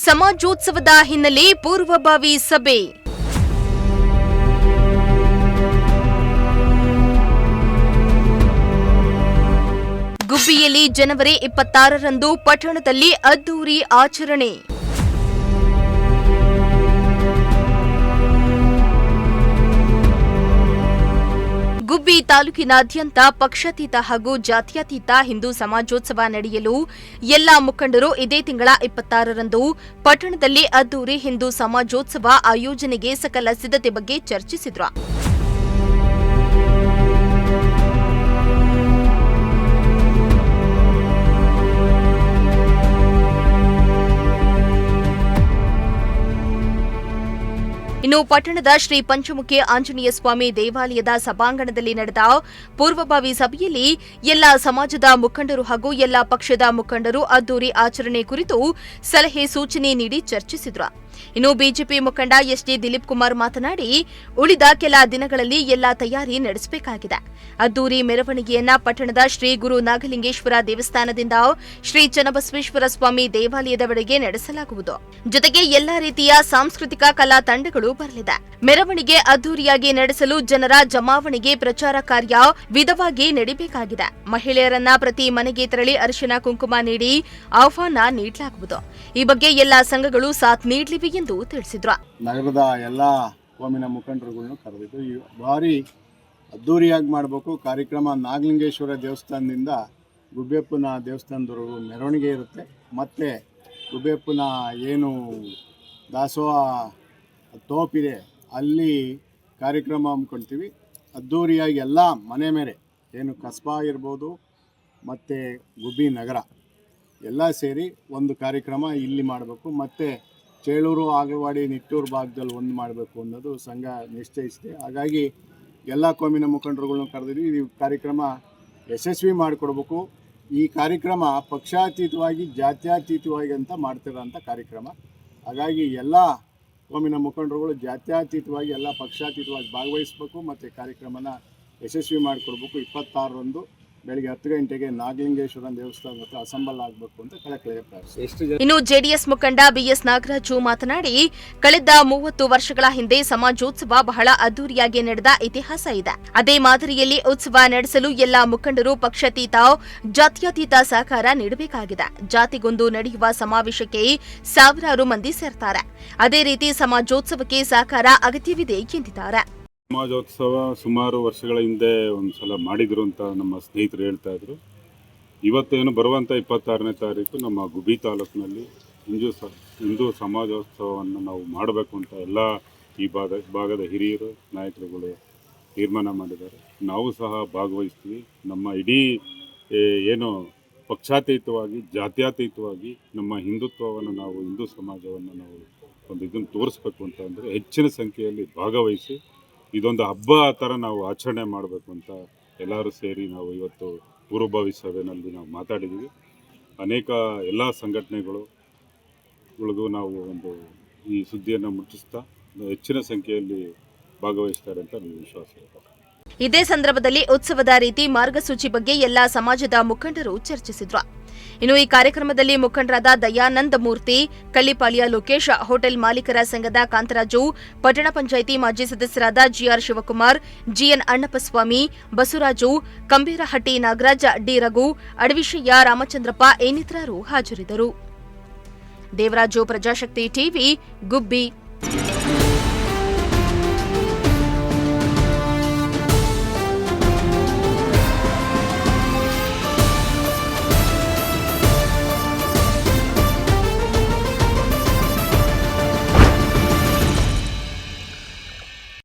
ಸಮಾಜೋತ್ಸವದ ಹಿನ್ನೆಲೆ ಪೂರ್ವಭಾವಿ ಸಭೆ. ಗುಬ್ಬಿಯಲ್ಲಿ ಜನವರಿ 26ರಂದು ಪಟ್ಟಣದಲ್ಲಿ ಅದ್ದೂರಿ ಆಚರಣೆ. ಗುಬ್ಬಿ ತಾಲೂಕಿನಾದ್ಯಂತ ಪಕ್ಷಾತೀತ ಹಾಗೂ ಜಾತ್ಯತೀತ ಹಿಂದೂ ಸಮಾಜೋತ್ಸವ ನಡೆಯಲು ಎಲ್ಲಾ ಮುಖಂಡರು ಇದೇ ತಿಂಗಳ 26ರಂದು ಪಟ್ಟಣದಲ್ಲಿ ಅದ್ದೂರಿ ಹಿಂದೂ ಸಮಾಜೋತ್ಸವ ಆಯೋಜನೆಗೆ ಸಕಲ ಸಿದ್ಧತೆ ಬಗ್ಗೆ ಚರ್ಚಿಸಿದರು. ಇನ್ನು ಪಟ್ಟಣದ ಶ್ರೀ ಪಂಚಮುಖಿ ಆಂಜನೇಯ ಸ್ವಾಮಿ ದೇವಾಲಯದ ಸಭಾಂಗಣದಲ್ಲಿ ನಡೆದ ಪೂರ್ವಭಾವಿ ಸಭೆಯಲ್ಲಿ ಎಲ್ಲಾ ಸಮಾಜದ ಮುಖಂಡರು ಹಾಗೂ ಎಲ್ಲಾ ಪಕ್ಷದ ಮುಖಂಡರು ಅದ್ದೂರಿ ಆಚರಣೆ ಕುರಿತು ಸಲಹೆ ಸೂಚನೆ ನೀಡಿ ಚರ್ಚಿಸಿದರು. ಇನ್ನು ಬಿಜೆಪಿ ಮುಖಂಡ ಎಸ್ಡಿ ದಿಲೀಪ್ ಕುಮಾರ್ ಮಾತನಾಡಿ, ಉಳಿದ ಕೆಲ ದಿನಗಳಲ್ಲಿ ಎಲ್ಲಾ ತಯಾರಿ ನಡೆಸಬೇಕಾಗಿದೆ. ಅದ್ದೂರಿ ಮೆರವಣಿಗೆಯನ್ನ ಪಟ್ಟಣದ ಶ್ರೀ ಗುರು ನಾಗಲಿಂಗೇಶ್ವರ ದೇವಸ್ಥಾನದಿಂದ ಶ್ರೀ ಚನ್ನಬಸವೇಶ್ವರ ಸ್ವಾಮಿ ದೇವಾಲಯದವರೆಗೆ ನಡೆಸಲಾಗುವುದು. ಜೊತೆಗೆ ಎಲ್ಲಾ ರೀತಿಯ ಸಾಂಸ್ಕೃತಿಕ ಕಲಾ ತಂಡಗಳು ಬರಲಿದೆ. ಮೆರವಣಿಗೆ ಅದ್ದೂರಿಯಾಗಿ ನಡೆಸಲು ಜನರ ಜಮಾವಣೆಗೆ ಪ್ರಚಾರ ಕಾರ್ಯ ವಿಧವಾಗಿ ನಡೆಯಬೇಕಾಗಿದೆ. ಮಹಿಳೆಯರನ್ನ ಪ್ರತಿ ಮನೆಗೆ ತೆರಳಿ ಅರಿಶಿನ ಕುಂಕುಮ ನೀಡಿ ಆಹ್ವಾನ ನೀಡಲಾಗುವುದು. ಈ ಬಗ್ಗೆ ಎಲ್ಲಾ ಸಂಘಗಳು ಸಾಥ್ ನೀಡಲಿವೆ ಎಂದು ತಿಳಿಸಿದ್ರು. ನಗರದ ಎಲ್ಲಾ ಕೋಮಿನ ಮುಖಂಡರುಗಳನ್ನು ಕರೆದಿದ್ದು ಈ ಬಾರಿ ಅದ್ದೂರಿಯಾಗಿ ಮಾಡಬೇಕು ಕಾರ್ಯಕ್ರಮ. ನಾಗಲಿಂಗೇಶ್ವರ ದೇವಸ್ಥಾನದಿಂದ ಗುಬ್ಬಿಯಪ್ಪನ ದೇವಸ್ಥಾನದವರೆಗೂ ಮೆರವಣಿಗೆ ಇರುತ್ತೆ. ಮತ್ತು ಗುಬ್ಬಿಯಪ್ಪನ ಏನು ದಾಸೋಹ ತೋಪಿದೆ ಅಲ್ಲಿ ಕಾರ್ಯಕ್ರಮ ಹಮ್ಮಿಕೊಳ್ತೀವಿ. ಅದ್ದೂರಿಯಾಗಿ ಎಲ್ಲ ಮನೆ ಮೇಲೆ ಏನು ಕಸ್ಬಾ ಇರ್ಬೋದು ಮತ್ತು ಗುಬ್ಬಿ ನಗರ ಎಲ್ಲ ಸೇರಿ ಒಂದು ಕಾರ್ಯಕ್ರಮ ಇಲ್ಲಿ ಮಾಡಬೇಕು. ಮತ್ತು ಚೇಳೂರು, ಆಗಲವಾಡಿ, ನಿಟ್ಟೂರು ಭಾಗದಲ್ಲಿ ಒಂದು ಮಾಡಬೇಕು ಅನ್ನೋದು ಸಂಘ ನಿಶ್ಚಯಿಸಿದೆ. ಹಾಗಾಗಿ ಎಲ್ಲ ಕೋಮಿನ ಮುಖಂಡರುಗಳನ್ನು ಕರೆದಿದ್ದೀವಿ. ಈ ಕಾರ್ಯಕ್ರಮ ಯಶಸ್ವಿ ಮಾಡಿಕೊಡ್ಬೇಕು. ಈ ಕಾರ್ಯಕ್ರಮ ಪಕ್ಷಾತೀತವಾಗಿ ಜಾತ್ಯತೀತವಾಗಿ ಅಂತ ಮಾಡ್ತಿರೋಂಥ ಕಾರ್ಯಕ್ರಮ. ಹಾಗಾಗಿ ಎಲ್ಲ ಕೋಮಿನ ಮುಖಂಡರುಗಳು ಜಾತ್ಯತೀತವಾಗಿ ಎಲ್ಲ ಪಕ್ಷಾತೀತವಾಗಿ ಭಾಗವಹಿಸಬೇಕು ಮತ್ತು ಕಾರ್ಯಕ್ರಮನ ಯಶಸ್ವಿ ಮಾಡಿಕೊಡ್ಬೇಕು. 26ರಂದು ಬೆಳಗ್ಗೆ 10 ಗಂಟೆಗೆ ನಾಗಲಿಂಗೇಶ್ವರ ದೇವಸ್ಥಾನ ಹತ್ರ ಅಸೆಂಬಲ್ ಆಗಬೇಕು ಅಂತ ಕಳಕಳಿಯ ಪ್ರಾರ್ಥನೆ. ಇನ್ನು ಜೆಡಿಎಸ್ ಮುಖಂಡ ಬಿಎಸ್ ನಾಗರಾಜು ಮಾತನಾಡಿ, ಕಳೆದ 30 ವರ್ಷಗಳ ಹಿಂದೆ ಸಮಾಜೋತ್ಸವ ಬಹಳ ಅದ್ದೂರಿಯಾಗಿ ನಡೆದ ಇತಿಹಾಸ ಇದೆ. ಅದೇ ಮಾದರಿಯಲ್ಲಿ ಉತ್ಸವ ನಡೆಸಲು ಎಲ್ಲಾ ಮುಖಂಡರು ಪಕ್ಷಾತೀತ ಜಾತ್ಯತೀತ ಸಹಕಾರ ನೀಡಬೇಕಾಗಿದೆ. ಜಾತಿಗೊಂದು ನಡೆಯುವ ಸಮಾವೇಶಕ್ಕೆ ಸಾವಿರಾರು ಮಂದಿ ಸೇರ್ತಾರೆ. ಅದೇ ರೀತಿ ಸಮಾಜೋತ್ಸವಕ್ಕೆ ಸಹಕಾರ ಅಗತ್ಯವಿದೆ ಎಂದಿದ್ದಾರೆ. ಸಮಾಜೋತ್ಸವ ಸುಮಾರು ವರ್ಷಗಳ ಹಿಂದೆ ಒಂದು ಸಲ ಮಾಡಿದ್ರು ಅಂತ ನಮ್ಮ ಸ್ನೇಹಿತರು ಹೇಳ್ತಾ ಇದ್ರು. ಇವತ್ತೇನು ಬರುವಂಥ 26ನೇ ತಾರೀಕು ನಮ್ಮ ಗುಬ್ಬಿ ತಾಲೂಕಿನಲ್ಲಿ ಹಿಂದೂ ಸಮಾಜೋತ್ಸವವನ್ನು ನಾವು ಮಾಡಬೇಕು ಅಂತ ಎಲ್ಲ ಈ ಭಾಗದ ಹಿರಿಯರು ನಾಯಕರುಗಳು ತೀರ್ಮಾನ ಮಾಡಿದ್ದಾರೆ. ನಾವು ಸಹ ಭಾಗವಹಿಸ್ತೀವಿ. ನಮ್ಮ ಇಡೀ ಏನು ಪಕ್ಷಾತೀತವಾಗಿ ಜಾತ್ಯತೀತವಾಗಿ ನಮ್ಮ ಹಿಂದುತ್ವವನ್ನು ನಾವು ಹಿಂದೂ ಸಮಾಜವನ್ನು ನಾವು ಒಂದು ಇದನ್ನು ತೋರಿಸ್ಬೇಕು ಅಂತ ಅಂದರೆ ಹೆಚ್ಚಿನ ಸಂಖ್ಯೆಯಲ್ಲಿ ಭಾಗವಹಿಸಿ ಇದೊಂದು ಹಬ್ಬ ಥರ ನಾವು ಆಚರಣೆ ಮಾಡಬೇಕು ಅಂತ ಎಲ್ಲರೂ ಸೇರಿ ನಾವು ಇವತ್ತು ಪೂರ್ವಭಾವಿ ಸಭೆಯಲ್ಲಿ ನಾವು ಮಾತಾಡಿದ್ದೀವಿ. ಅನೇಕ ಎಲ್ಲ ಸಂಘಟನೆಗಳಿಗೂ ನಾವು ಒಂದು ಈ ಸುದ್ದಿಯನ್ನು ಮುಟ್ಟಿಸ್ತಾ ಹೆಚ್ಚಿನ ಸಂಖ್ಯೆಯಲ್ಲಿ ಭಾಗವಹಿಸ್ತಾರೆ ಅಂತ ನಮಗೆ ವಿಶ್ವಾಸ ಇದೆ. ಇದೇ ಸಂದರ್ಭದಲ್ಲಿ ಉತ್ಸವದ ರೀತಿ ಮಾರ್ಗಸೂಚಿ ಬಗ್ಗೆ ಎಲ್ಲಾ ಸಮಾಜದ ಮುಖಂಡರು ಚರ್ಚಿಸಿದ್ರು. ಇನ್ನು ಈ ಕಾರ್ಯಕ್ರಮದಲ್ಲಿ ಮುಖಂಡರಾದ ದಯಾನಂದ ಮೂರ್ತಿ, ಕಳ್ಳಿಪಾಳ್ಯ ಲೋಕೇಶ್, ಹೋಟೆಲ್ ಮಾಲೀಕರ ಸಂಘದ ಕಾಂತರಾಜು, ಪಟ್ಟಣ ಪಂಚಾಯಿತಿ ಮಾಜಿ ಸದಸ್ಯರಾದ GR Shivakumar, GN Annappaswamy, Basavaraju, Kambirahatti Nagaraj, D Raghu, Adavishayya, Ramachandrappa ಇನ್ನಿತರರು ಹಾಜರಿದ್ದರು. ದೇವರಾಜು, ಪ್ರಜಾಶಕ್ತಿ ಟಿವಿ, ಗುಬ್ಬಿ.